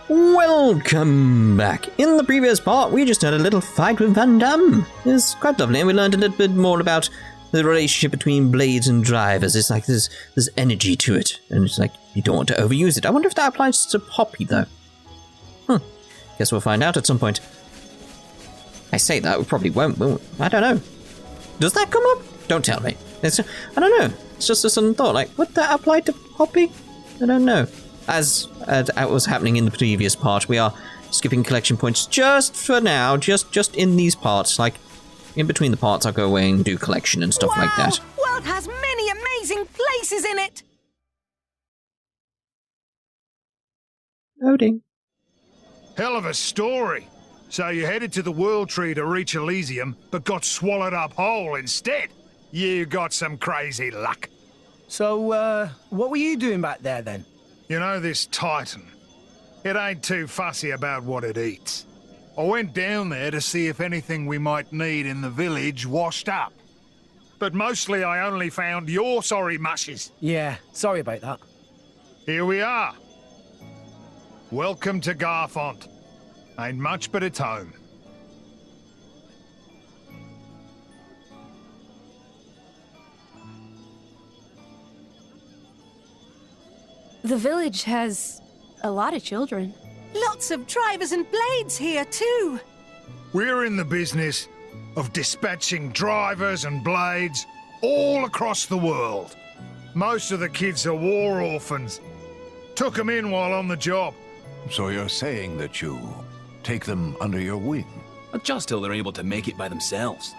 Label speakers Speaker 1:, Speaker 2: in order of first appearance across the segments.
Speaker 1: Welcome back. In the previous part, we just had a little fight with Vandham. It was quite lovely, and we learned a little bit more about the relationship between blades and drivers. It's like there's energy to it, and it's like you don't want to overuse it. I wonder if that applies to Poppy, though. Guess we'll find out at some point. I say that, we probably won't, will we? I don't know. Does that come up? Don't tell me. I don't know. It's just a sudden thought, like, would that apply to Poppy? I don't know. As was happening in the previous part, we are skipping collection points just for now, just in these parts. Like, in between the parts, I'll go away and do collection and stuff like that.
Speaker 2: World has many amazing places in it!
Speaker 1: Loading.
Speaker 3: Hell of a story. So you headed to the World Tree to reach Elysium, but got swallowed up whole instead. You got some crazy luck.
Speaker 4: So, what were you doing back there then?
Speaker 3: You know this Titan? It ain't too fussy about what it eats. I went down there to see if anything we might need in the village washed up. But mostly I only found your sorry mushes.
Speaker 4: Yeah, sorry about that.
Speaker 3: Here we are. Welcome to Garfont. Ain't much but its home.
Speaker 5: The village has a lot of children.
Speaker 2: Lots of drivers and blades here, too.
Speaker 3: We're in the business of dispatching drivers and blades all across the world. Most of the kids are war orphans. Took them in while on the job.
Speaker 6: So you're saying that you take them under your wing?
Speaker 7: Just till they're able to make it by themselves.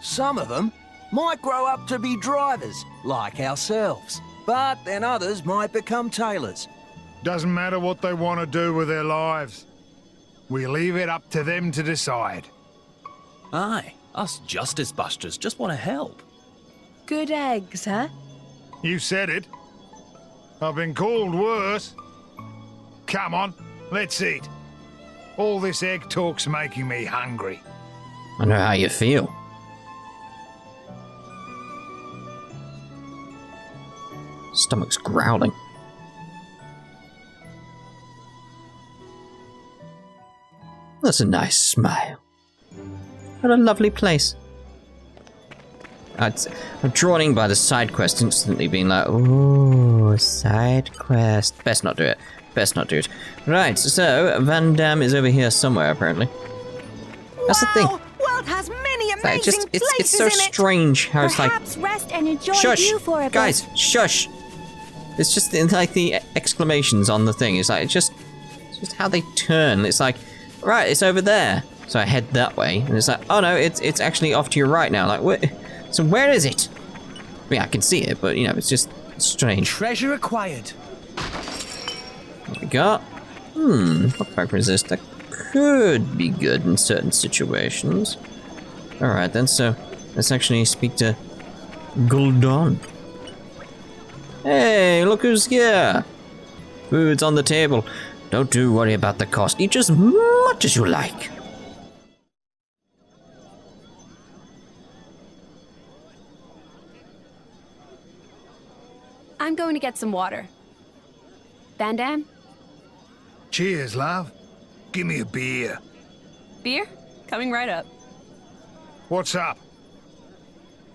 Speaker 8: Some of them might grow up to be drivers, like ourselves. But then others might become tailors.
Speaker 3: Doesn't matter what they want to do with their lives. We leave it up to them to decide.
Speaker 7: Aye, us justice busters just want to help.
Speaker 5: Good eggs, huh?
Speaker 3: You said it. I've been called worse. Come on, let's eat. All this egg talk's making me hungry.
Speaker 1: I know how you feel. Stomach's growling. That's a nice smile. What a lovely place. I'm drawn in by the side quest instantly, being like, ooh, side quest. Best not do it. Best not do it. Right, so Vandham is over here somewhere, apparently. That's the thing.
Speaker 2: World has many amazing places
Speaker 1: it's so
Speaker 2: in it.
Speaker 1: strange how it's like,
Speaker 5: Perhaps rest and enjoy
Speaker 1: shush,
Speaker 5: you for a bit.
Speaker 1: guys, shush. It's just like the exclamations on the thing. It's just how they turn. It's like, right, it's over there. So I head that way, and it's like, oh no, it's actually off to your right now. Like, what? So where is it? I mean, I can see it, but you know, it's just strange.
Speaker 4: Treasure acquired.
Speaker 1: What we got? Knockback resist. That could be good in certain situations. Alright then, so let's actually speak to Gul'dan. Hey, look who's here! Food's on the table. Don't you worry about the cost. Eat as much as you like.
Speaker 5: I'm going to get some water. Vandham?
Speaker 3: Cheers, love. Give me a beer.
Speaker 5: Beer? Coming right up.
Speaker 3: What's up?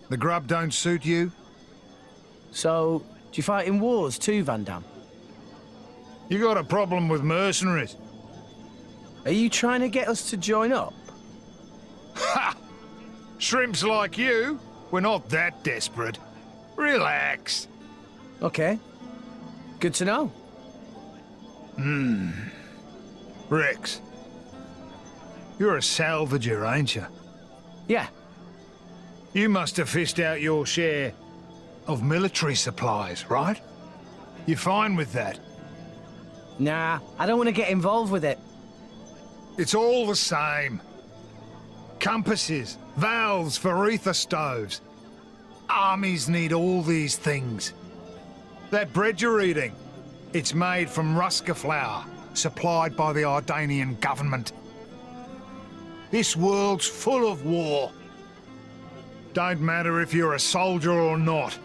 Speaker 3: The grub don't suit you?
Speaker 4: So, do you fight in wars too, Vandham?
Speaker 3: You got a problem with mercenaries?
Speaker 4: Are you trying to get us to join up?
Speaker 3: Ha! Shrimps like you? We're not that desperate. Relax.
Speaker 4: Okay. Good to know.
Speaker 3: Rex. You're a salvager, ain't you?
Speaker 4: Yeah.
Speaker 3: You must have fished out your share of military supplies, right? You fine with that?
Speaker 4: Nah, I don't want to get involved with it.
Speaker 3: It's all the same. Compasses, valves for ether stoves. Armies need all these things. That bread you're eating, it's made from Ruska flour, supplied by the Ardanian government. This world's full of war. Don't matter if you're a soldier or not.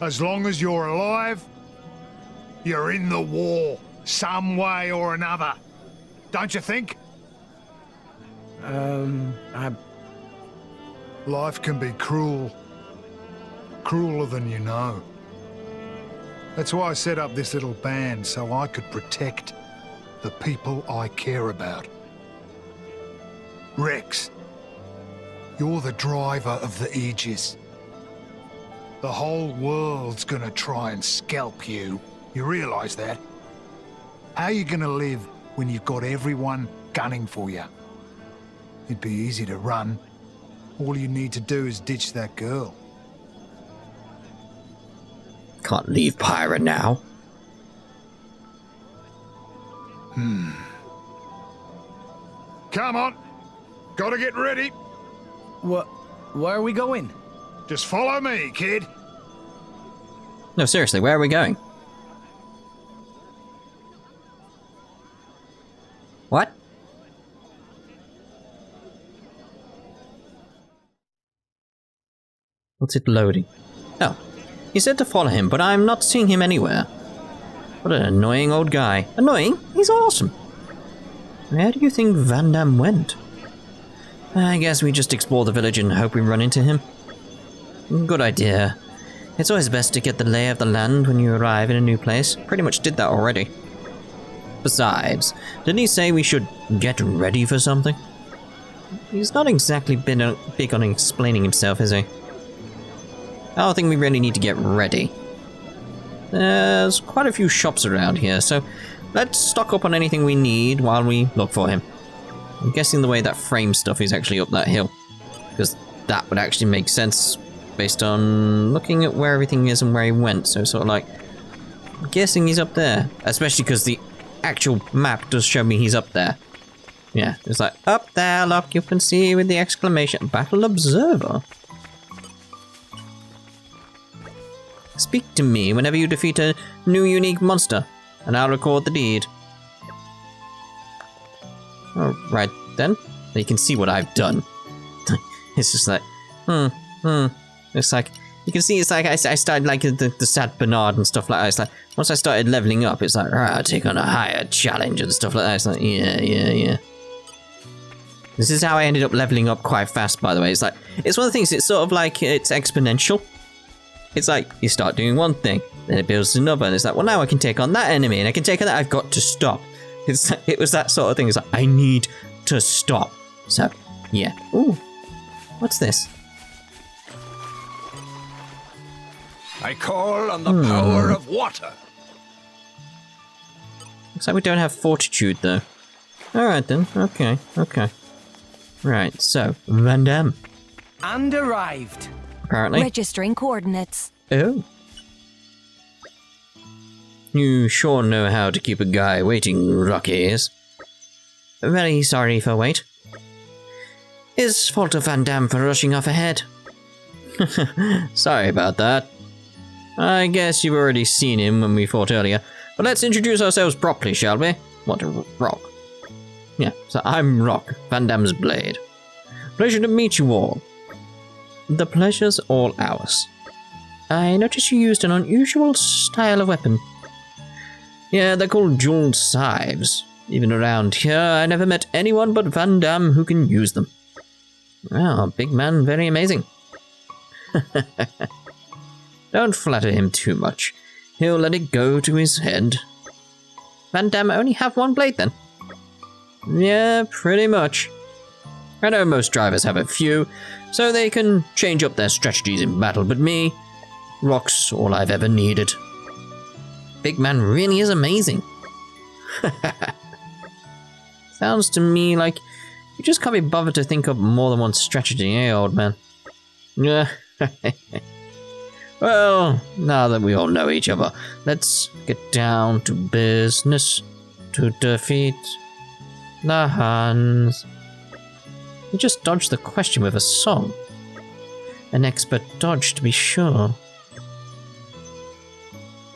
Speaker 3: As long as you're alive, you're in the war, some way or another. don't you think? Life can be cruel. Crueler than you know. That's why I set up this little band, so I could protect the people I care about. Rex, you're the driver of the Aegis. The whole world's gonna try and scalp you. You realize that? How are you gonna live when you've got everyone gunning for you? It'd be easy to run. All you need to do is ditch that girl.
Speaker 1: Can't leave Pyra now.
Speaker 3: Come on. Gotta get ready.
Speaker 4: Where are we going?
Speaker 3: Just follow me, kid.
Speaker 1: No, seriously, where are we going? What? What's it loading? Oh, he said to follow him, but I'm not seeing him anywhere. What an annoying old guy. Annoying? He's awesome. Where do you think Vandham went? I guess we just explore the village and hope we run into him. Good idea. It's always best to get the lay of the land when you arrive in a new place. Pretty much did that already. Besides, didn't he say we should get ready for something? He's not exactly been big on explaining himself, is he? I don't think we really need to get ready. There's quite a few shops around here, so let's stock up on anything we need while we look for him. I'm guessing the way that frame stuff is actually up that hill, because that would actually make sense based on looking at where everything is and where he went. So sort of like, I'm guessing he's up there, especially because the actual map does show me he's up there. Yeah, it's like, up there, look, you can see with the exclamation, Battle Observer. Speak to me whenever you defeat a new unique monster, and I'll record the deed. Alright then. You can see what I've done. It's just like, It's like, you can see it's like I started like the Sad Bernard and stuff like that. It's like, once I started leveling up, it's like, I'll take on a higher challenge and stuff like that. It's like, yeah. This is how I ended up leveling up quite fast, by the way. It's like, it's one of the things, it's sort of like, it's exponential. It's like, you start doing one thing, then it builds to another, and it's like, well, now I can take on that enemy, and I can take on that, I've got to stop. It was that sort of thing. It's like, I need to stop. So, yeah. Ooh, what's this?
Speaker 6: I call on the power of water.
Speaker 1: Looks like we don't have fortitude, though. Alright then, okay. Right, so, Vandham.
Speaker 4: And arrived.
Speaker 1: Apparently.
Speaker 2: Registering coordinates.
Speaker 1: Oh. You sure know how to keep a guy waiting, Rockies. Very sorry for wait. Is fault of Vandham for rushing off ahead. Sorry about that. I guess you've already seen him when we fought earlier, but let's introduce ourselves properly, shall we? What, Rock? Yeah, so I'm Rock, Vandham's blade. Pleasure to meet you all. The pleasure's all ours. I noticed you used an unusual style of weapon. Yeah, they're called jeweled scythes. Even around here, I never met anyone but Vandham who can use them. Wow, big man, very amazing. Don't flatter him too much. He'll let it go to his head. Vandham only have one blade then? Yeah, pretty much. I know most drivers have a few, so they can change up their strategies in battle, but me, Rock's all I've ever needed. Big man really is amazing. Sounds to me like you just can't be bothered to think up more than one strategy, eh, old man? Yeah. Well, now that we all know each other, let's get down to business to defeat the Huns. You just dodged the question with a song. An expert dodge, to be sure.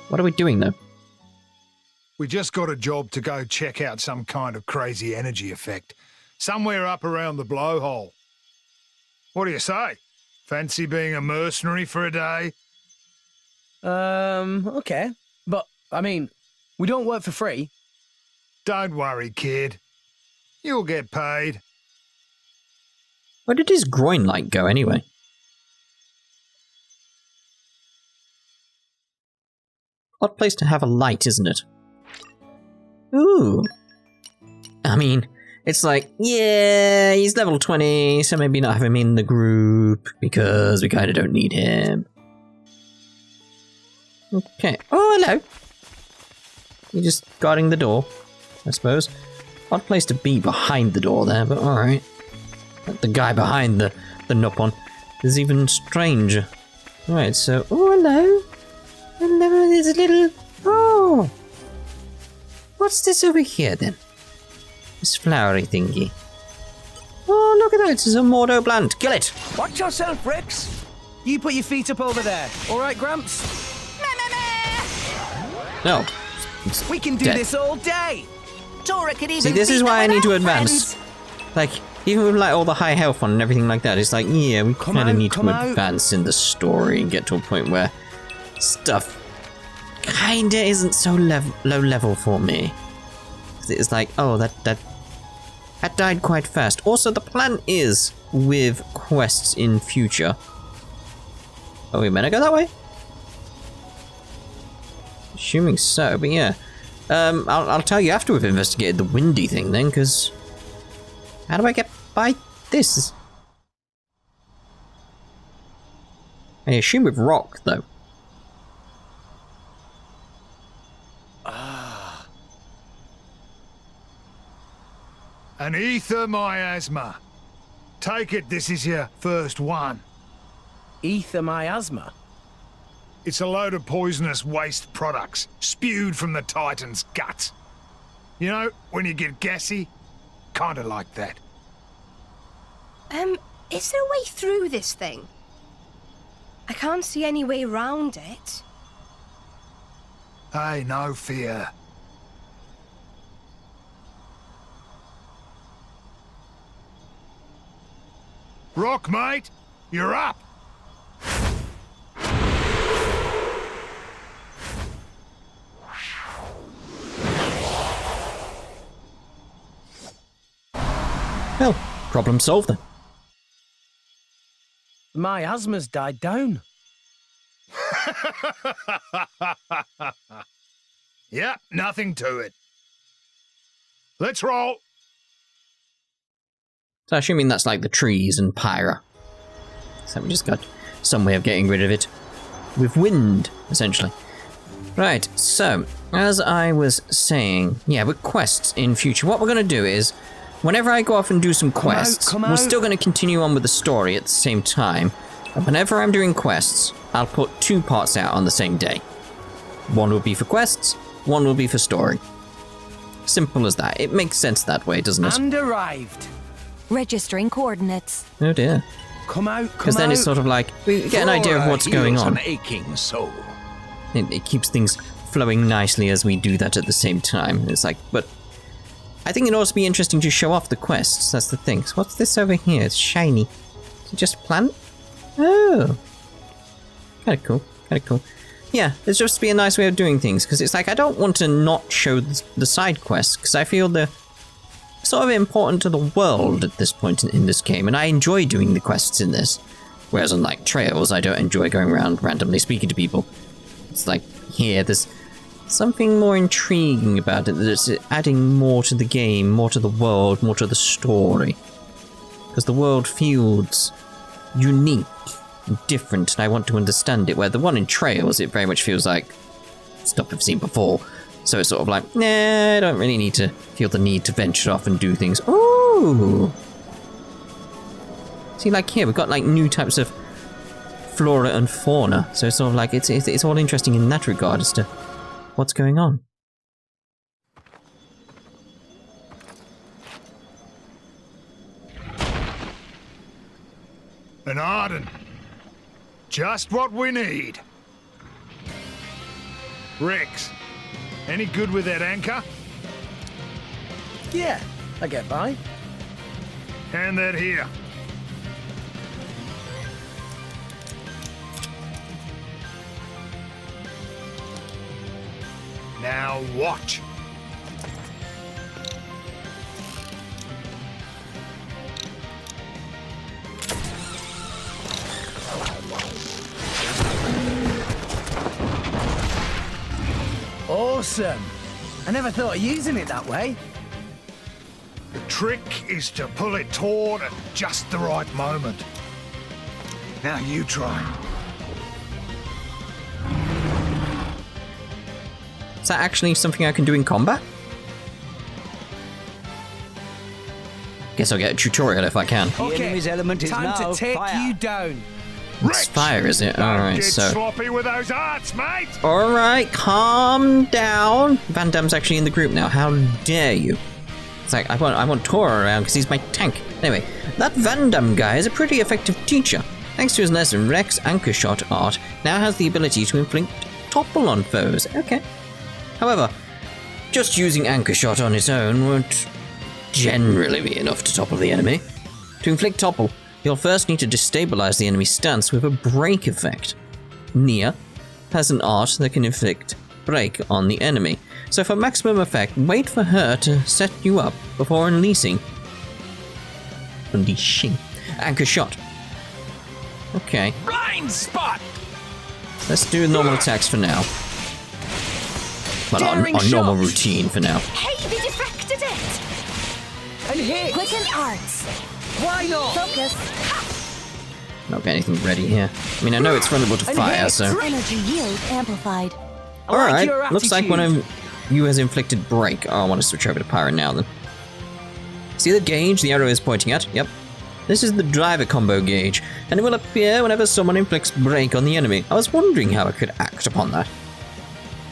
Speaker 1: What are we doing, though?
Speaker 3: We just got a job to go check out some kind of crazy energy effect. Somewhere up around the blowhole. What do you say? Fancy being a mercenary for a day?
Speaker 4: Okay. But, I mean, we don't work for free.
Speaker 3: Don't worry, kid. You'll get paid.
Speaker 1: Where did his groin light go anyway? Odd place to have a light, isn't it? Ooh. I mean, it's like, yeah, he's level 20, so maybe not have him in the group, because we kind of don't need him. Okay. Oh, hello. You're just guarding the door, I suppose. Odd place to be behind the door there, but alright. The guy behind the Nopon is even stranger. Alright, so... Oh, hello. Hello, there's a little... Oh! What's this over here, then? This flowery thingy. Oh, look at that. It's a Mordo plant. Kill it!
Speaker 8: Watch yourself, Rex.
Speaker 4: You put your feet up over there. All right, Gramps?
Speaker 1: No.
Speaker 4: We can do
Speaker 1: Dead.
Speaker 4: this all day.
Speaker 2: Tora could even
Speaker 1: See, this
Speaker 2: beat
Speaker 1: is why I
Speaker 2: them
Speaker 1: need to
Speaker 2: without
Speaker 1: advance.
Speaker 2: friends.
Speaker 1: Like, even with like all the high health on and everything like that, it's like, yeah, we
Speaker 4: Come
Speaker 1: kind of
Speaker 4: out,
Speaker 1: need to
Speaker 4: come out.
Speaker 1: advance in the story and get to a point where stuff kinda isn't so low level for me. It's like, oh, that died quite fast. Also, the plan is with quests in future. Oh, we meant to go that way? Assuming so, but yeah. I'll tell you after we've investigated the windy thing then, because how do I get by this? I assume with rock, though.
Speaker 3: An ether miasma. Take it this is your first one.
Speaker 4: Ether miasma.
Speaker 3: It's a load of poisonous waste products spewed from the Titan's guts. You know, when you get gassy? Kinda like that.
Speaker 5: Is there a way through this thing? I can't see any way around it.
Speaker 3: Hey, no fear. Rock, mate! You're up!
Speaker 1: Well, problem solved then.
Speaker 4: Miasma's died down.
Speaker 3: Yep, nothing to it. Let's roll!
Speaker 1: So assuming that's like the trees and Pyra. So we just got some way of getting rid of it. With wind, essentially. Right, so, as I was saying, yeah, with quests in future, what we're going to do is, whenever I go off and do some quests, we're still going to continue on with the story at the same time. And whenever I'm doing quests, I'll put 2 parts out on the same day. One will be for quests, one will be for story. Simple as that. It makes sense that way, doesn't it?
Speaker 4: And arrived.
Speaker 2: Registering coordinates.
Speaker 1: Oh dear.
Speaker 4: Come out,
Speaker 1: Because then it's sort of like, we get an idea of what's going on.
Speaker 6: An aching soul.
Speaker 1: It keeps things flowing nicely as we do that at the same time. It's like, but I think it'd also be interesting to show off the quests. That's the thing. So what's this over here? It's shiny. Is it just a plant? Oh. Kind of cool. Kind of cool. Yeah, it's just to be a nice way of doing things. Because it's like, I don't want to not show the side quests. Because I feel they're sort of important to the world at this point in this game. And I enjoy doing the quests in this. Whereas on like Trails, I don't enjoy going around randomly speaking to people. It's like, here, there's something more intriguing about it. There's adding more to the game, more to the world, more to the story. Because the world feels unique and different, and I want to understand it. Where the one in Trails, it very much feels like stuff I've seen before. So it's sort of like, nah, I don't really need to feel the need to venture off and do things. Ooh! See, like here, we've got like new types of flora and fauna. So it's sort of like, it's all interesting in that regard as to what's going on.
Speaker 3: An Arden. Just what we need. Rex, any good with that anchor?
Speaker 4: Yeah, I get by.
Speaker 3: Hand that here. Now watch.
Speaker 4: awesome! I never thought of using it that way.
Speaker 3: The trick is to pull it taut at just the right moment. Now you try.
Speaker 1: Is that actually something I can do in combat? Guess I'll get a tutorial if I can.
Speaker 8: The enemy's element is
Speaker 4: time
Speaker 8: now
Speaker 4: to take
Speaker 8: fire.
Speaker 4: you down.
Speaker 1: It's fire, is it? Alright,
Speaker 3: Get
Speaker 1: so...
Speaker 3: sloppy with those arts, mate!
Speaker 1: Alright, calm down. Vandam's actually in the group now. How dare you? It's like, I want Tora around because he's my tank. Anyway, that Vandam guy is a pretty effective teacher. Thanks to his lesson, Rex Anchor Shot art now has the ability to inflict Topple on foes. Okay. However, just using Anchor Shot on its own won't generally be enough to topple the enemy. To inflict Topple, you'll first need to destabilize the enemy's stance with a break effect. Nia has an art that can inflict break on the enemy, so for maximum effect, wait for her to set you up before unleashing Anchor Shot. Okay.
Speaker 7: Blind spot!
Speaker 1: Let's do normal attacks for now. Well, on normal routine for now.
Speaker 2: Hey, they deflected it!
Speaker 4: And hit!
Speaker 2: Quicken arts.
Speaker 4: Why not?
Speaker 2: Focus.
Speaker 1: Not got anything ready here. I mean, I know it's vulnerable to fire, so...
Speaker 2: Energy yield amplified.
Speaker 4: I like
Speaker 1: Alright,
Speaker 4: your
Speaker 1: looks like
Speaker 4: attitude.
Speaker 1: one of you has inflicted break. Oh, I want to switch over to Pyra now then. See the gauge the arrow is pointing at? Yep. This is the driver combo gauge, and it will appear whenever someone inflicts break on the enemy. I was wondering how I could act upon that.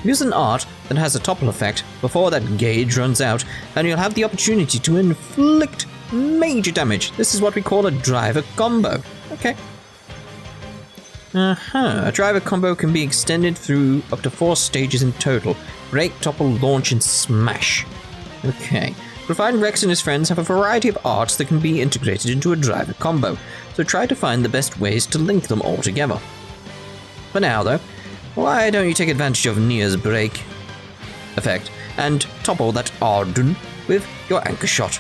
Speaker 1: Use an art that has a topple effect before that gauge runs out, and you'll have the opportunity to inflict major damage. This is what we call a driver combo. Okay. A driver combo can be extended through up to 4 stages in total. Break, topple, launch, and smash. Okay. Provided Rex and his friends have a variety of arts that can be integrated into a driver combo, so try to find the best ways to link them all together. For now, though, why don't you take advantage of Nia's break effect and topple that Arden with your Anchor Shot.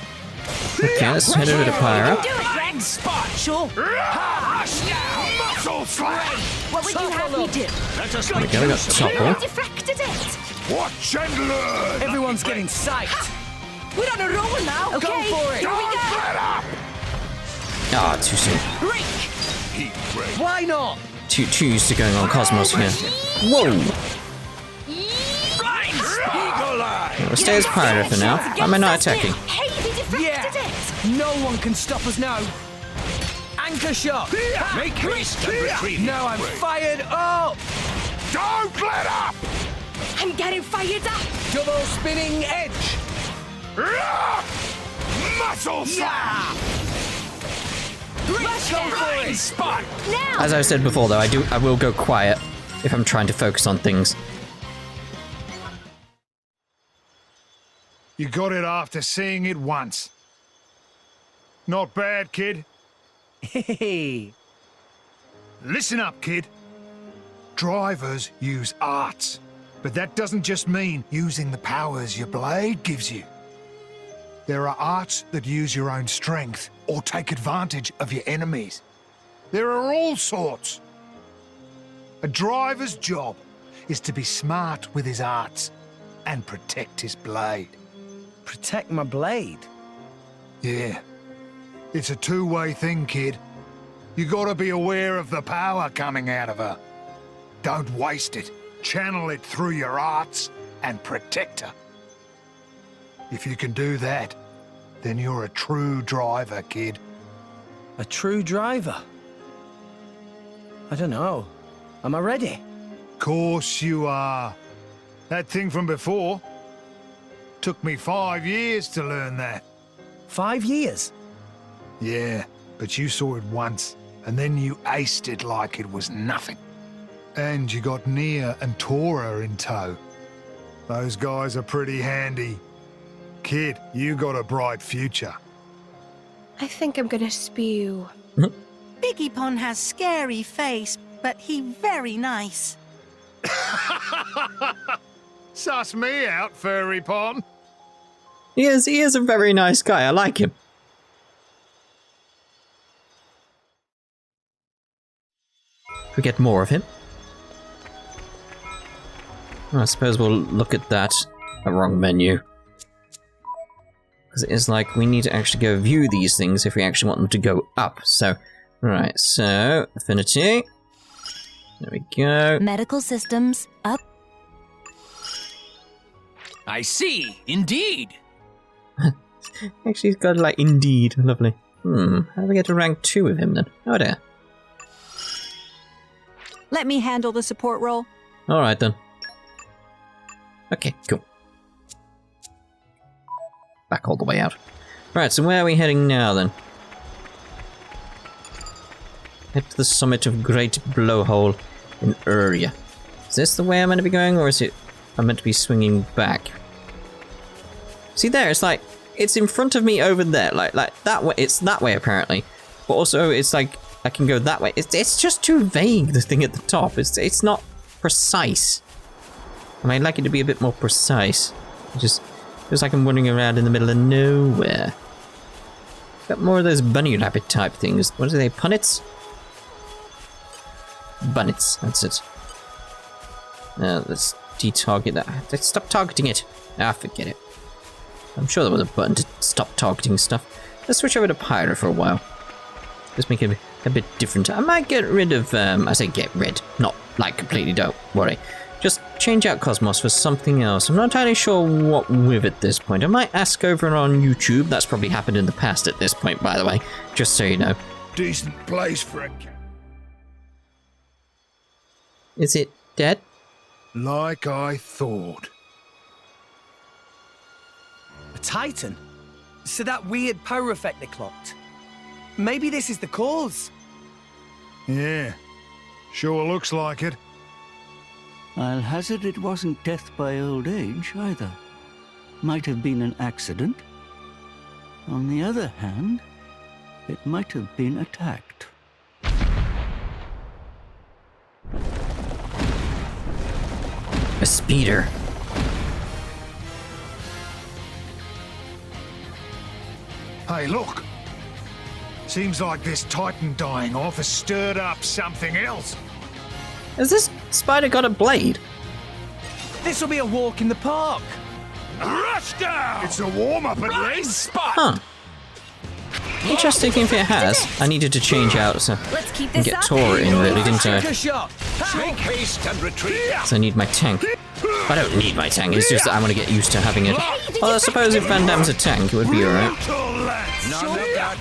Speaker 1: Okay, let's head over to Pyra.
Speaker 2: Blind spot. Sure.
Speaker 3: Muscle slap!
Speaker 2: What would you have me do?
Speaker 1: There we go, we got Topple.
Speaker 2: Deflected it.
Speaker 3: Watch and learn!
Speaker 4: Everyone's getting psyched.
Speaker 2: We're on a roll now. Okay.
Speaker 4: Go for it.
Speaker 2: Here we go.
Speaker 3: Let up!
Speaker 1: Ah, too soon.
Speaker 2: Break.
Speaker 3: Heat break.
Speaker 4: Why not?
Speaker 1: Too used to going on Cosmos here. Whoa!
Speaker 2: Blind
Speaker 3: Eagle eye!
Speaker 1: We'll stay as Pyra for now. Why am I not attacking?
Speaker 2: Hey, they deflected
Speaker 4: Yeah.
Speaker 2: it.
Speaker 4: No one can stop us now. Anchor Shot.
Speaker 3: Make haste and retreat.
Speaker 4: Now I'm fired up.
Speaker 3: Don't let up!
Speaker 2: I'm getting fired up.
Speaker 4: Double spinning edge.
Speaker 3: Muscle slap!
Speaker 2: Rush
Speaker 4: Go for
Speaker 2: down.
Speaker 4: it.
Speaker 3: Spot!
Speaker 2: Now.
Speaker 1: As I said before, though, I will go quiet if I'm trying to focus on things.
Speaker 3: You got it after seeing it once. Not bad, kid.
Speaker 4: Hey.
Speaker 3: Listen up, kid. Drivers use arts, but that doesn't just mean using the powers your blade gives you. There are arts that use your own strength or take advantage of your enemies. There are all sorts. A driver's job is to be smart with his arts and protect his blade.
Speaker 4: Protect my blade.
Speaker 3: Yeah. It's a two-way thing, kid. You gotta be aware of the power coming out of her. Don't waste it. Channel it through your arts and protect her. If you can do that, then you're a true driver, kid.
Speaker 4: A true driver. I don't know. Am I ready?
Speaker 3: Course you are. That thing from before took me 5 years to learn that.
Speaker 4: 5 years.
Speaker 3: Yeah, but you saw it once, and then you aced it like it was nothing. And you got Nia and Tora in tow. Those guys are pretty handy. Kid, you got a bright future.
Speaker 5: I think I'm gonna spew.
Speaker 9: Biggie Pon has scary face, but he very nice.
Speaker 3: Suss me out, Furry Pon.
Speaker 1: He is a very nice guy. I like him. We get more of him. I suppose we'll look at that. A wrong menu. Because it is like we need to actually go view these things if we actually want them to go up. So, right, so, affinity. There we go.
Speaker 2: Medical systems up.
Speaker 7: I see, indeed.
Speaker 1: Actually, he's got like, indeed, lovely. How do we get to rank 2 with him then? Oh dear.
Speaker 9: Let me handle the support role.
Speaker 1: Alright then. Okay, cool. Back all the way out. Right, so where are we heading now then? Head to the summit of Great Blowhole in Uria. Is this the way I'm meant to be going, or is it I'm meant to be swinging back? See there, it's like, it's in front of me over there, like that way, it's that way apparently. But also, it's like, I can go that way. It's just too vague, the thing at the top. It's not precise. And I'd like it to be a bit more precise. It just feels like I'm wandering around in the middle of nowhere. Got more of those bunny rabbit type things. What are they, punnets? Bunnets, that's it. Let's detarget that. Let's stop targeting it. Ah, forget it. I'm sure there was a button to stop targeting stuff. Let's switch over to Pyra for a while. Just make it a bit different. I might get rid of, I say get rid, not like completely, don't worry. Just change out Cosmos for something else. I'm not entirely sure what with at this point. I might ask over on YouTube. That's probably happened in the past at this point, by the way. Just so you know.
Speaker 3: Decent place for a cat.
Speaker 1: Is it dead?
Speaker 3: Like I thought.
Speaker 4: A Titan? So that weird power effect they clocked. Maybe this is the cause.
Speaker 3: Yeah, sure looks like it.
Speaker 10: I'll hazard it wasn't death by old age, either. Might have been an accident. On the other hand, it might have been attacked.
Speaker 1: A speeder.
Speaker 3: Hey, look! Seems like this Titan dying off has stirred up something else.
Speaker 1: Has this spider got a blade?
Speaker 4: This will be a walk in the park.
Speaker 3: Rush down! It's a warm-up at least.
Speaker 1: Huh. Interesting if it has. I needed to change out so
Speaker 2: Let's keep
Speaker 1: and
Speaker 2: this
Speaker 1: get
Speaker 2: up.
Speaker 1: Tora in really, didn't I?
Speaker 4: Take a shot.
Speaker 6: Make haste and retreat.
Speaker 1: So I need my tank. I don't need my tank, it's just that I want to get used to having it. Well, I suppose if Vandham's a tank, it would be alright.
Speaker 2: Cheers for that.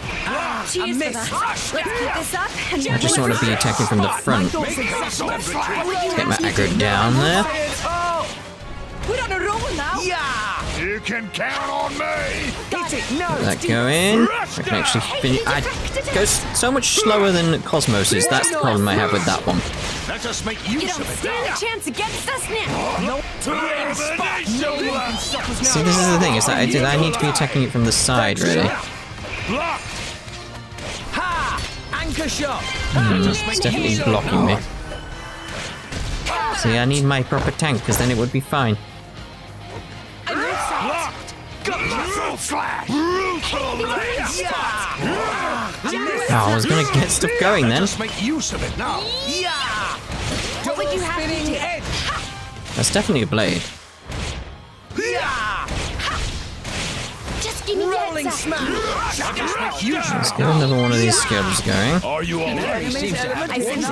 Speaker 2: Let's keep this up. And
Speaker 1: I just want to be attacking from the front. Get my aggro down there.
Speaker 2: We're on a roll now.
Speaker 4: Yeah.
Speaker 3: You can count on me!
Speaker 4: Hit it. No.
Speaker 1: Let that go in. I can actually finish. It goes so much slower than Cosmos is. That's the problem I have with that one.
Speaker 6: Let us make
Speaker 2: You
Speaker 6: use
Speaker 2: don't
Speaker 6: of it.
Speaker 2: stand a chance against us now.
Speaker 4: No.
Speaker 1: See, this is the thing. Is that I need to be attacking it from the side, really.
Speaker 4: Ha! Anchor shot.
Speaker 1: It's definitely blocking me. See, I need my proper tank, because then it would be fine. Oh, I was gonna get stuff going then.
Speaker 6: Let's make use of it now.
Speaker 4: Yeah.
Speaker 2: What would you have me do?
Speaker 1: That's definitely a blade.
Speaker 4: Yeah.
Speaker 2: Just give me
Speaker 4: Rolling
Speaker 2: that.
Speaker 4: smash.
Speaker 6: Just make use of
Speaker 1: Let's get another one of these skills going.
Speaker 6: Are you all right?
Speaker 2: I send as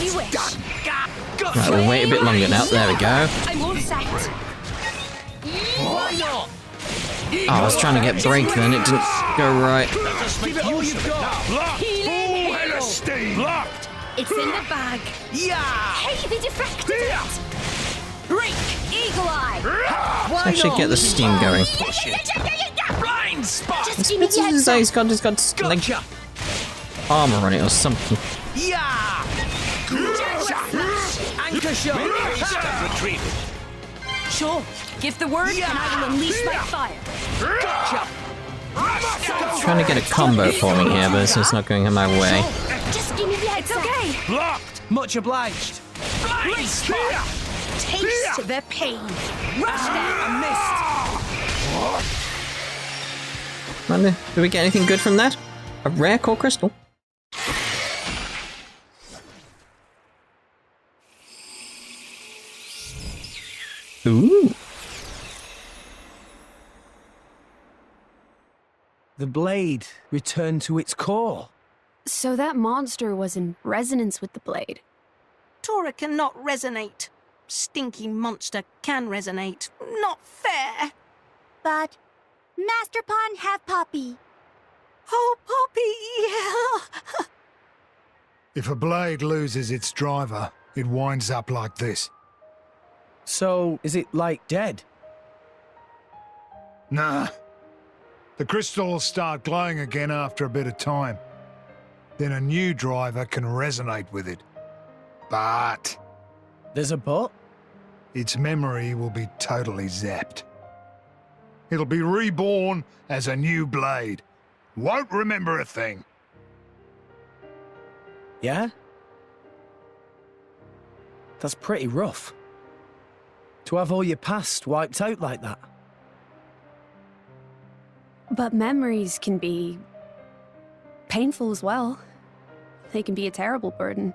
Speaker 2: you wish.
Speaker 1: Right, we'll wait a bit longer now. There we go.
Speaker 2: I'm all set.
Speaker 4: Why not?
Speaker 1: Oh, I was trying to get break then. It didn't go right.
Speaker 4: Give it all you've got.
Speaker 2: Healing
Speaker 3: Head of steam! Locked!
Speaker 2: It's in the bag.
Speaker 4: Yeah.
Speaker 2: Hey, they deflected it. Break. Eagle eye.
Speaker 1: Let's actually get the steam going.
Speaker 4: Blind spot.
Speaker 2: Just give me
Speaker 1: It's
Speaker 2: the
Speaker 1: as though he's got like
Speaker 4: Gotcha.
Speaker 1: armor on it or something.
Speaker 4: Yeah. Anchor shot.
Speaker 6: Haste and retreat.
Speaker 2: Sure. Give the word and I will unleash my fire.
Speaker 4: Gotcha.
Speaker 1: Trying to get a combo for me here, but it's just not going my way.
Speaker 2: Just give me the heads. It's okay.
Speaker 3: Locked!
Speaker 4: Much obliged. Blind spot.
Speaker 2: Taste the pain. Rush them.
Speaker 4: I
Speaker 1: Wonder, did we get anything good from that? A rare core crystal? Ooh.
Speaker 4: The blade returned to its core.
Speaker 2: So that monster was in resonance with the blade.
Speaker 9: Tora cannot resonate. Stinky monster can resonate. Not fair.
Speaker 11: But Master Pawn have Poppy.
Speaker 9: Oh, Poppy, yeah.
Speaker 3: If a blade loses its driver, it winds up like this.
Speaker 4: So, is it like dead?
Speaker 3: Nah. The crystal will start glowing again after a bit of time. Then a new driver can resonate with it. But
Speaker 4: There's a but?
Speaker 3: its memory will be totally zapped. It'll be reborn as a new blade. Won't remember a thing.
Speaker 4: Yeah? That's pretty rough. To have all your past wiped out like that.
Speaker 2: But memories can be painful as well. They can be a terrible burden.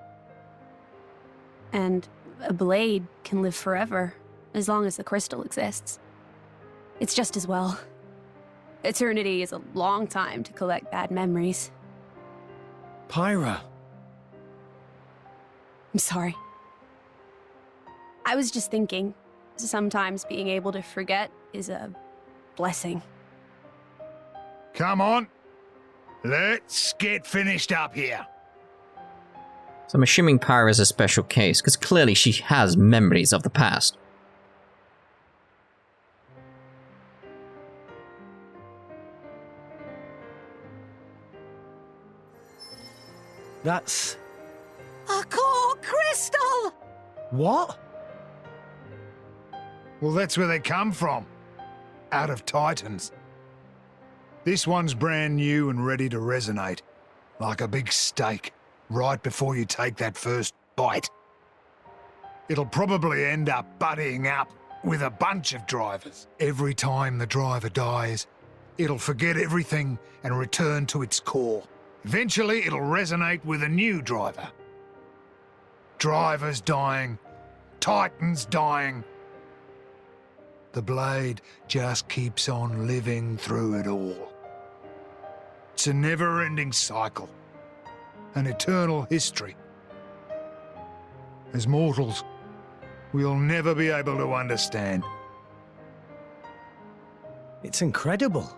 Speaker 2: And a blade can live forever, as long as the crystal exists. It's just as well. Eternity is a long time to collect bad memories.
Speaker 4: Pyra.
Speaker 2: I'm sorry. I was just thinking, sometimes being able to forget is a blessing.
Speaker 3: Come on. Let's get finished up here.
Speaker 1: So I'm assuming Pyra is a special case, because clearly she has memories of the past.
Speaker 4: That's...
Speaker 9: A core crystal!
Speaker 4: What?
Speaker 3: Well, that's where they come from. Out of Titans. This one's brand new and ready to resonate. Like a big steak, right before you take that first bite. It'll probably end up buddying up with a bunch of drivers. Every time the driver dies, it'll forget everything and return to its core. Eventually, it'll resonate with a new driver. Drivers dying, Titans dying. The blade just keeps on living through it all. It's a never-ending cycle, an eternal history. As mortals, we'll never be able to understand.
Speaker 4: It's incredible.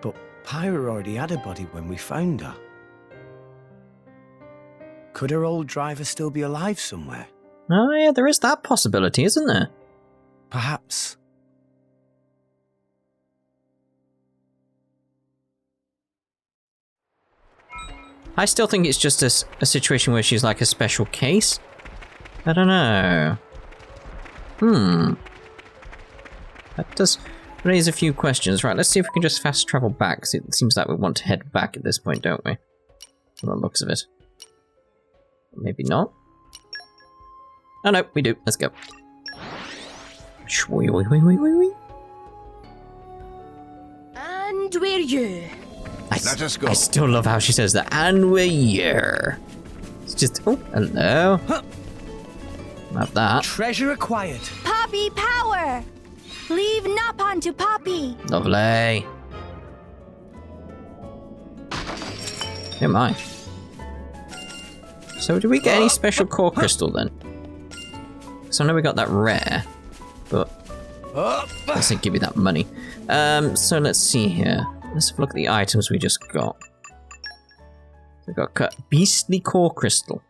Speaker 4: But Pyra already had a body when we found her. Could her old driver still be alive somewhere?
Speaker 1: Oh yeah, there is that possibility, isn't there?
Speaker 4: Perhaps.
Speaker 1: I still think it's just a situation where she's like a special case. I don't know. That does raise a few questions. Right, let's see if we can just fast travel back, because it seems like we want to head back at this point, don't we? From the looks of it. Maybe not. Oh no, we do. Let's go.
Speaker 5: And we're you.
Speaker 6: Let us go.
Speaker 1: I still love how she says that. And we're here. It's just... Oh, hello. Have that.
Speaker 4: Treasure acquired.
Speaker 11: Poppy power! Leave Napon to Poppy.
Speaker 1: Lovely. Oh my. So do we get any special core crystal then? So I know we got that rare, but let's say give me that money. So let's see here. Let's have a look at the items we just got. We got cut beastly core crystal.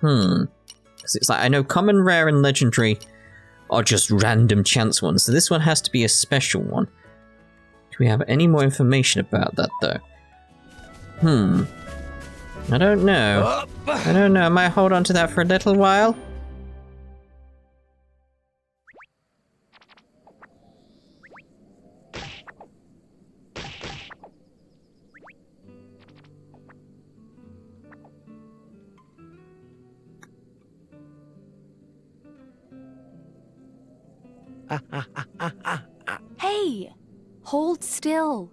Speaker 1: Because it's like I know common, rare, and legendary are just random chance ones. So this one has to be a special one. Do we have any more information about that though? I don't know. I don't know. I might hold on to that for a little while.
Speaker 2: Hey, hold still.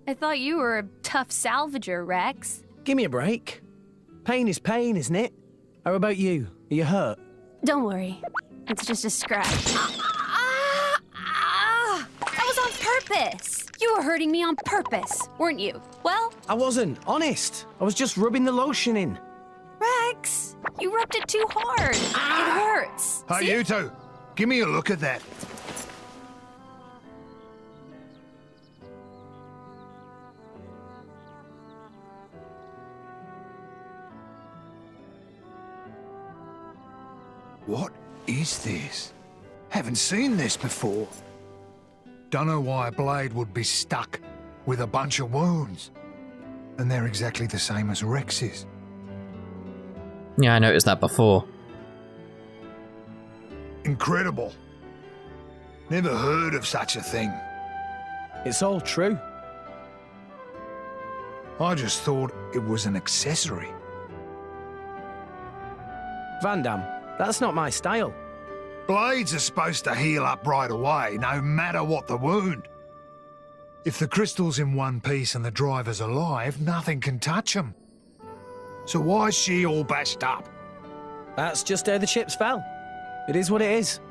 Speaker 2: I thought you were a tough salvager, Rex.
Speaker 4: Give me a break. Pain is pain, isn't it? How about you? Are you hurt?
Speaker 2: Don't worry. It's just a scratch. That was on purpose. You were hurting me on purpose, weren't you? Well,
Speaker 4: I wasn't, honest. I was just rubbing the lotion in.
Speaker 2: Rex, you rubbed it too hard. It hurts.
Speaker 3: Hey,
Speaker 2: See?
Speaker 3: you two, give me a look at that. What is this? Haven't seen this before. Don't know why a blade would be stuck with a bunch of wounds. And they're exactly the same as Rex's.
Speaker 1: Yeah, I noticed that before.
Speaker 3: Incredible. Never heard of such a thing.
Speaker 4: It's all true.
Speaker 3: I just thought it was an accessory.
Speaker 4: Vandham, that's not my style.
Speaker 3: Blades are supposed to heal up right away, no matter what the wound. If the crystal's in one piece and the driver's alive, nothing can touch him. So why is she all bashed up?
Speaker 4: That's just how the chips fell. It is what it is.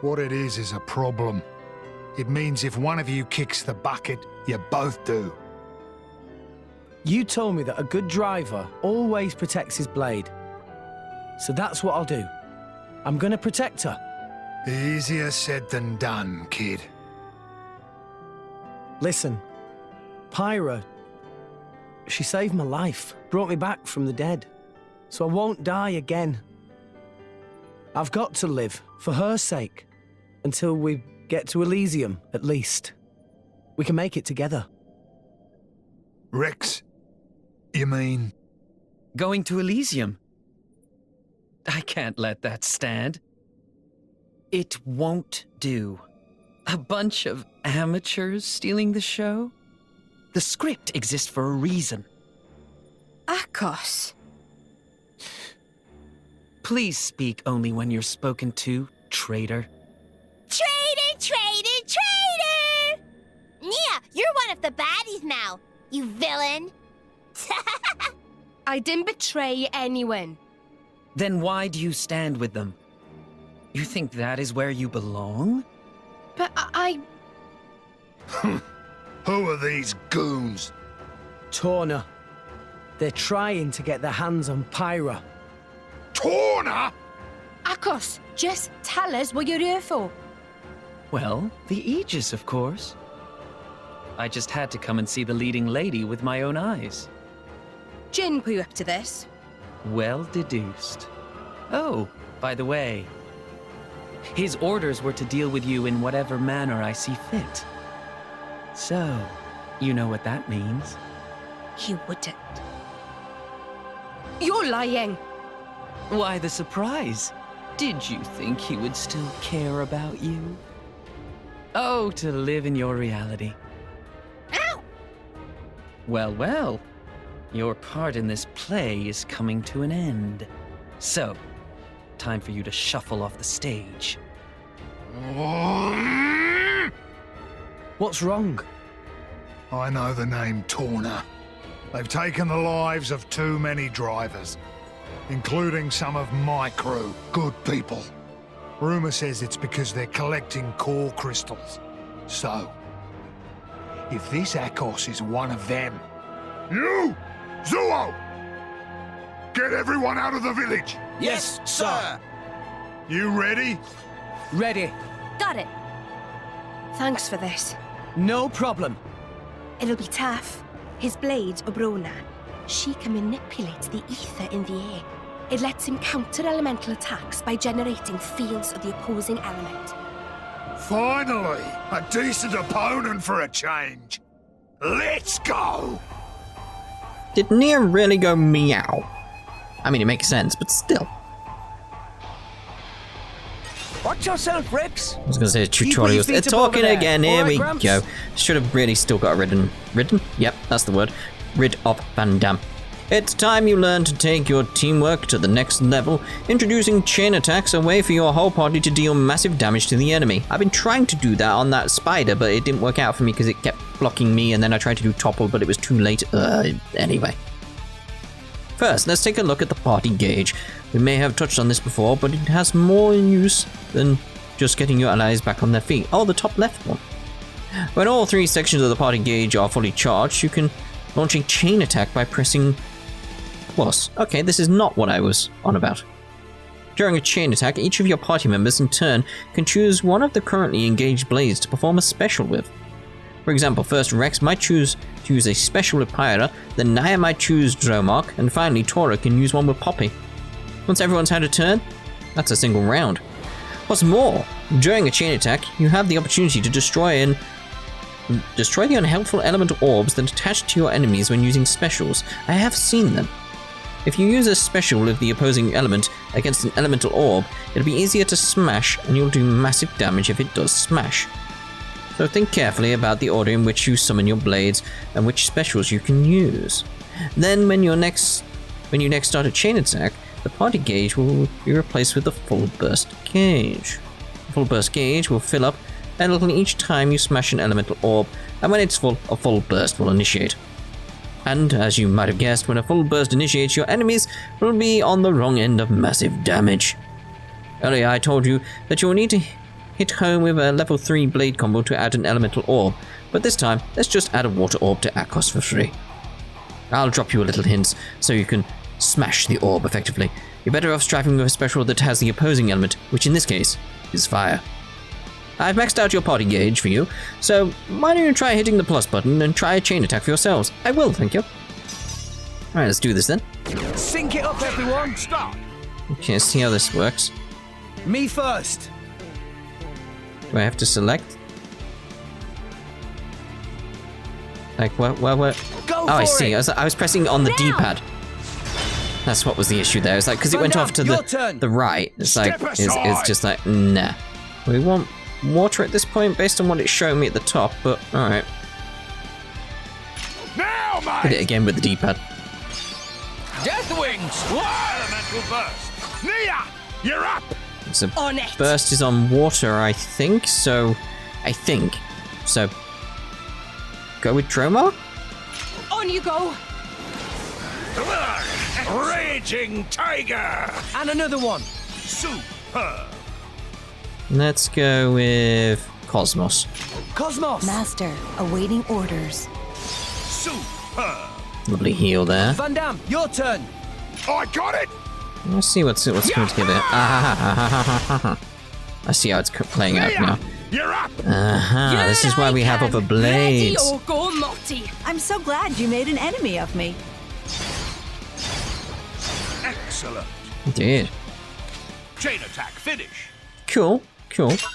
Speaker 3: What it is a problem. It means if one of you kicks the bucket, you both do.
Speaker 4: You told me that a good driver always protects his blade. So that's what I'll do. I'm gonna protect her.
Speaker 3: Easier said than done, kid.
Speaker 4: Listen, Pyra, she saved my life, brought me back from the dead. So I won't die again. I've got to live, for her sake, until we get to Elysium, at least. We can make it together.
Speaker 3: Rex, you mean?
Speaker 7: Going to Elysium? I can't let that stand. It won't do. A bunch of amateurs stealing the show? The script exists for a reason.
Speaker 5: Akhos.
Speaker 7: Please speak only when you're spoken to, traitor.
Speaker 11: Traitor, traitor, traitor! Yeah, you're one of the baddies now, you villain.
Speaker 5: I didn't betray anyone.
Speaker 7: Then why do you stand with them? You think that is where you belong?
Speaker 5: But I...
Speaker 3: Who are these goons?
Speaker 4: Torna. They're trying to get their hands on Pyra.
Speaker 3: Torna?
Speaker 5: Akhos, just tell us what you're here for.
Speaker 7: Well, the Aegis, of course. I just had to come and see the leading lady with my own eyes.
Speaker 5: Jin put you up to this.
Speaker 7: Well deduced. Oh, by the way, his orders were to deal with you in whatever manner I see fit. So, you know what that means.
Speaker 5: He wouldn't. You're lying.
Speaker 7: Why the surprise? Did you think he would still care about you? Oh, to live in your reality.
Speaker 11: Ow!
Speaker 7: Well, well. Your part in this play is coming to an end. So, time for you to shuffle off the stage.
Speaker 4: What's wrong?
Speaker 3: I know the name Torna. They've taken the lives of too many drivers, including some of my crew, good people. Rumor says it's because they're collecting core crystals. So, if this Akhos is one of them... You! Zuo! Get everyone out of the village!
Speaker 8: Yes, sir!
Speaker 3: You ready?
Speaker 4: Ready.
Speaker 2: Got it.
Speaker 5: Thanks for this.
Speaker 4: No problem.
Speaker 5: It'll be tough. His blade's Obrona. She can manipulate the ether in the air. It lets him counter elemental attacks by generating fields of the opposing element.
Speaker 3: Finally! A decent opponent for a change! Let's go!
Speaker 1: Did Nia really go meow? I mean, it makes sense, but still.
Speaker 8: Watch yourself, Rex!
Speaker 1: I was gonna say
Speaker 4: Keep
Speaker 1: tutorials.
Speaker 4: your
Speaker 1: They're
Speaker 4: feet up over
Speaker 1: talking
Speaker 4: there.
Speaker 1: again. Here
Speaker 4: Alright,
Speaker 1: we
Speaker 4: Gramps?
Speaker 1: go. Should have really still got ridden? Yep, that's the word. Rid of Vandham. It's time you learn to take your teamwork to the next level, introducing chain attacks, a way for your whole party to deal massive damage to the enemy. I've been trying to do that on that spider, but it didn't work out for me because it kept blocking me, and then I tried to do Topple, but it was too late. Anyway. First, let's take a look at the party gauge. We may have touched on this before, but it has more in use than just getting your allies back on their feet. Oh, the top left one. When all 3 sections of the party gauge are fully charged, you can launch a chain attack by pressing plus. Okay, this is not what I was on about. During a chain attack, each of your party members in turn can choose one of the currently engaged blades to perform a special with. For example, first Rex might choose to use a special with Pyra, then Naya might choose Dromark, and finally Tora can use one with Poppy. Once everyone's had a turn, that's a single round. What's more, during a chain attack, you have the opportunity to destroy the unhelpful elemental orbs that attach to your enemies when using specials. I have seen them. If you use a special with the opposing element against an elemental orb, it'll be easier to smash, and you'll do massive damage if it does smash. So think carefully about the order in which you summon your blades and which specials you can use. Then when you next start a chain attack, the party gauge will be replaced with the full burst gauge. The full burst gauge will fill up a little each time you smash an elemental orb, and when it's full, a full burst will initiate. And as you might have guessed, when a full burst initiates, your enemies will be on the wrong end of massive damage. Earlier I told you that you will need to hit home with a level 3 blade combo to add an elemental orb, but this time, let's just add a water orb to Akhos for free. I'll drop you a little hint so you can smash the orb effectively. You're better off striving with a special that has the opposing element, which in this case is fire. I've maxed out your party gauge for you, so why don't you try hitting the plus button and try a chain attack for yourselves? I will, thank you. Alright, let's do this then.
Speaker 4: Sync it up, everyone! Start!
Speaker 1: Okay, let's see how this works.
Speaker 4: Me first!
Speaker 1: Do I have to select? Like, what? Oh, I see. I was pressing on the D-pad. That's what was the issue there. It's like, because it went off to the right. It's like, it's just like, nah. We want water at this point based on what it's showing me at the top, but alright.
Speaker 3: Now, mate!
Speaker 1: Hit it again with the D-pad.
Speaker 8: Death Wings!
Speaker 3: Elemental burst! Nia! You're up!
Speaker 1: So burst is on water, I think. So go with Dromark?
Speaker 5: On you go!
Speaker 3: Raging Tiger!
Speaker 4: And another one!
Speaker 3: Superb!
Speaker 1: Let's go with Cosmos.
Speaker 4: Cosmos!
Speaker 12: Master, awaiting orders.
Speaker 3: Superb!
Speaker 1: Lovely heal there.
Speaker 4: Vandham, your turn!
Speaker 3: I got it!
Speaker 1: Let's see what's coming together. I see how it's playing out now.
Speaker 3: You're up!
Speaker 1: This is why we have other blades.
Speaker 5: Ready or go naughty!
Speaker 12: I'm so glad you made an enemy of me.
Speaker 3: Excellent!
Speaker 1: Indeed.
Speaker 3: Chain attack finish!
Speaker 1: Cool.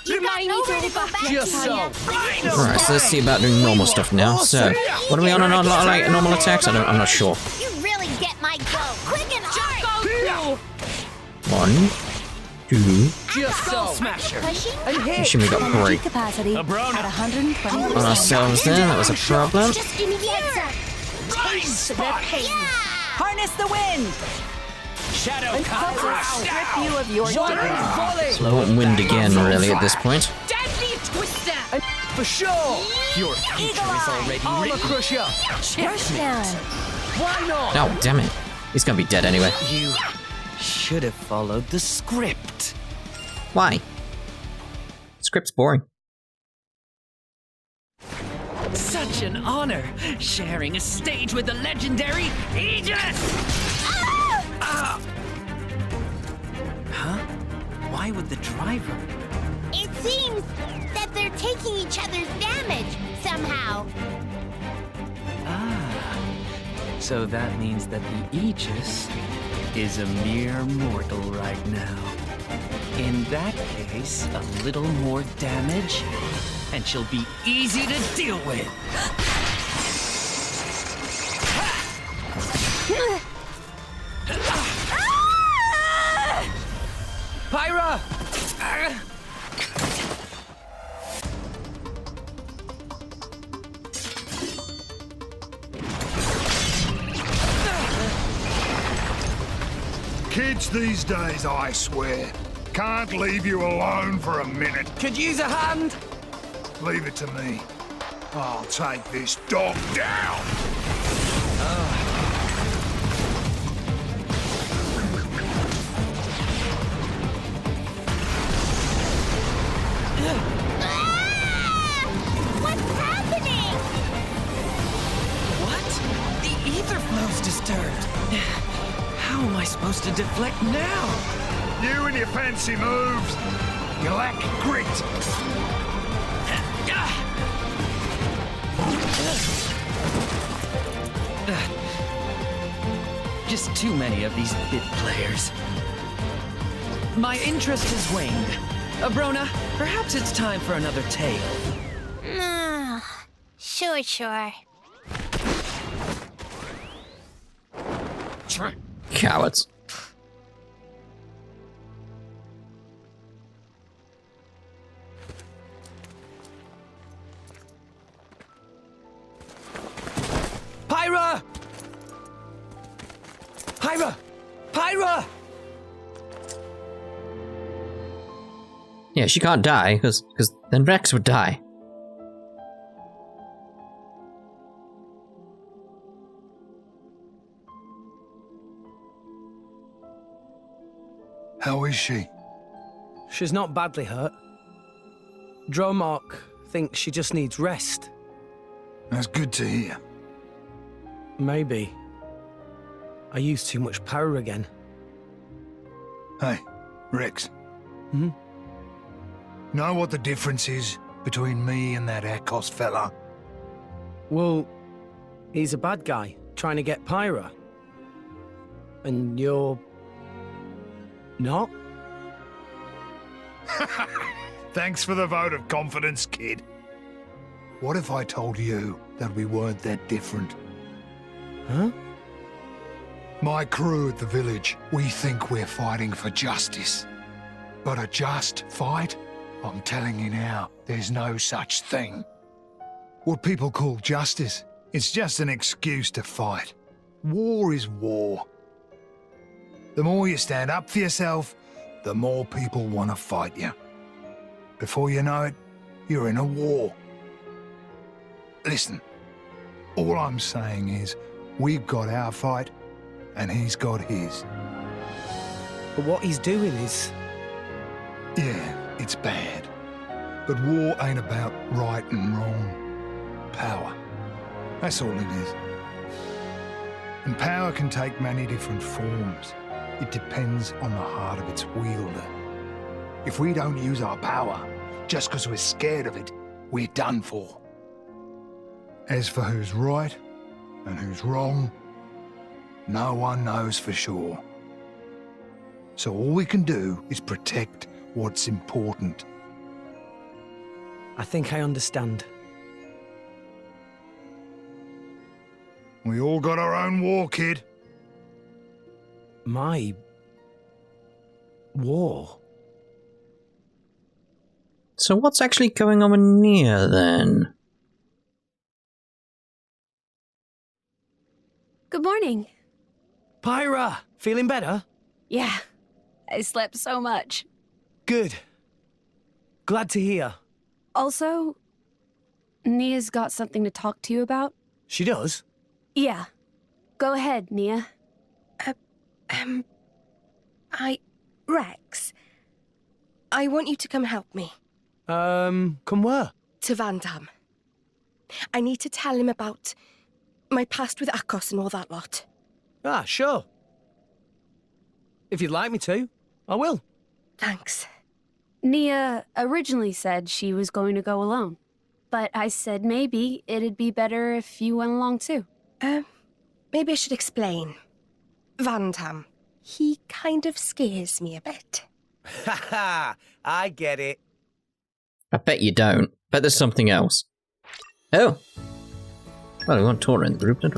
Speaker 11: You might need to go back.
Speaker 4: Just so.
Speaker 1: Alright, so let's see about doing normal stuff now. So, what are we on like normal attacks? I'm not sure.
Speaker 11: You really get my goat. Quick and hard.
Speaker 1: 1, 2.
Speaker 4: Just so. Smasher. And hit.
Speaker 1: Should we got
Speaker 12: Energy
Speaker 1: 3
Speaker 12: capacity at 120%.
Speaker 1: on ourselves there? That was a problem.
Speaker 11: Just give me the answer.
Speaker 5: Taste the pain!
Speaker 12: Harness the wind!
Speaker 4: Shadow
Speaker 12: And Cosmos strip you of your dignity.
Speaker 1: Slow and wind again, really, at this point.
Speaker 5: Deadly twister!
Speaker 4: And for sure!
Speaker 8: Your future is already
Speaker 4: Armor
Speaker 8: written.
Speaker 4: Crusher!
Speaker 12: Rushdown!
Speaker 4: Why not?
Speaker 1: Oh, damn it. He's gonna be dead anyway.
Speaker 7: You should have followed the script.
Speaker 1: Why? Script's boring.
Speaker 7: Such an honor, sharing a stage with the legendary Aegis! Huh? Why would the driver?
Speaker 11: It seems that they're taking each other's damage somehow.
Speaker 7: So that means that the Aegis is a mere mortal right now. In that case, a little more damage, and she'll be easy to deal with.
Speaker 4: Pyra!
Speaker 3: these days, I swear. Can't leave you alone for a minute.
Speaker 4: Could use a hand?
Speaker 3: Leave it to me. I'll take this dog down!
Speaker 11: What's happening?
Speaker 7: What? The ether flow's disturbed. How am I supposed to deflect now?
Speaker 3: You and your fancy moves. You lack grit.
Speaker 7: Just too many of these bit players. My interest has waned. Brona, perhaps it's time for another tale.
Speaker 11: Sure.
Speaker 1: Cowards.
Speaker 4: Pyra! Pyra! Pyra!
Speaker 1: Yeah, she can't die, because then Rex would die.
Speaker 3: How is she?
Speaker 4: She's not badly hurt. Dromark thinks she just needs rest.
Speaker 3: That's good to hear.
Speaker 4: Maybe. I used too much power again.
Speaker 3: Hey, Rex.
Speaker 4: Hmm?
Speaker 3: Know what the difference is between me and that Akhos fella?
Speaker 4: Well, he's a bad guy, trying to get Pyra. And you're... not?
Speaker 3: Thanks for the vote of confidence, kid. What if I told you that we weren't that different?
Speaker 4: Huh?
Speaker 3: My crew at the village, we think we're fighting for justice. But a just fight? I'm telling you now, there's no such thing. What people call justice, it's just an excuse to fight. War is war. The more you stand up for yourself, the more people want to fight you. Before you know it, you're in a war. Listen, all I'm saying is, we've got our fight, and he's got his.
Speaker 4: But what he's doing is...
Speaker 3: Yeah, it's bad. But war ain't about right and wrong. Power. That's all it is. And power can take many different forms. It depends on the heart of its wielder. If we don't use our power, just because we're scared of it, we're done for. As for who's right and who's wrong, no one knows for sure. So all we can do is protect what's important.
Speaker 4: I think I understand.
Speaker 3: We all got our own war, kid.
Speaker 4: My... war?
Speaker 1: So what's actually going on with Nia, then?
Speaker 2: Good morning.
Speaker 4: Pyra! Feeling better?
Speaker 2: Yeah, I slept so much.
Speaker 4: Good. Glad to hear.
Speaker 2: Also, Nia's got something to talk to you about.
Speaker 4: She does?
Speaker 2: Yeah. Go ahead, Nia.
Speaker 5: Rex, I want you to come help me.
Speaker 4: Come where?
Speaker 5: To Vandham. I need to tell him about my past with Akhos and all that lot.
Speaker 4: Ah, sure. If you'd like me to, I will.
Speaker 5: Thanks.
Speaker 2: Nia originally said she was going to go alone, but I said maybe it'd be better if you went along too.
Speaker 5: Maybe I should explain. Vandham, he kind of scares me a bit.
Speaker 4: Ha ha! I get it.
Speaker 1: I bet you don't. Bet there's something else. Oh! Well, we want Tora in the group, don't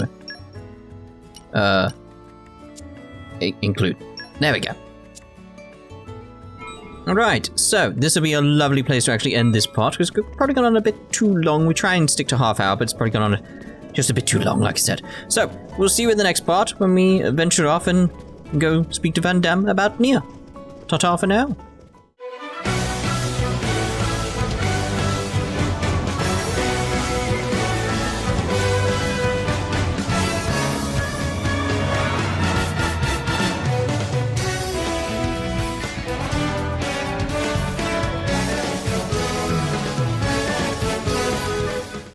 Speaker 1: we? Include. There we go. Alright, so this will be a lovely place to actually end this part, because we've probably gone on a bit too long. We try and stick to half hour, but it's probably gone on just a bit too long, like I said. So, we'll see you in the next part when we venture off and and go speak to Vandham about Nia. Ta-ta for now.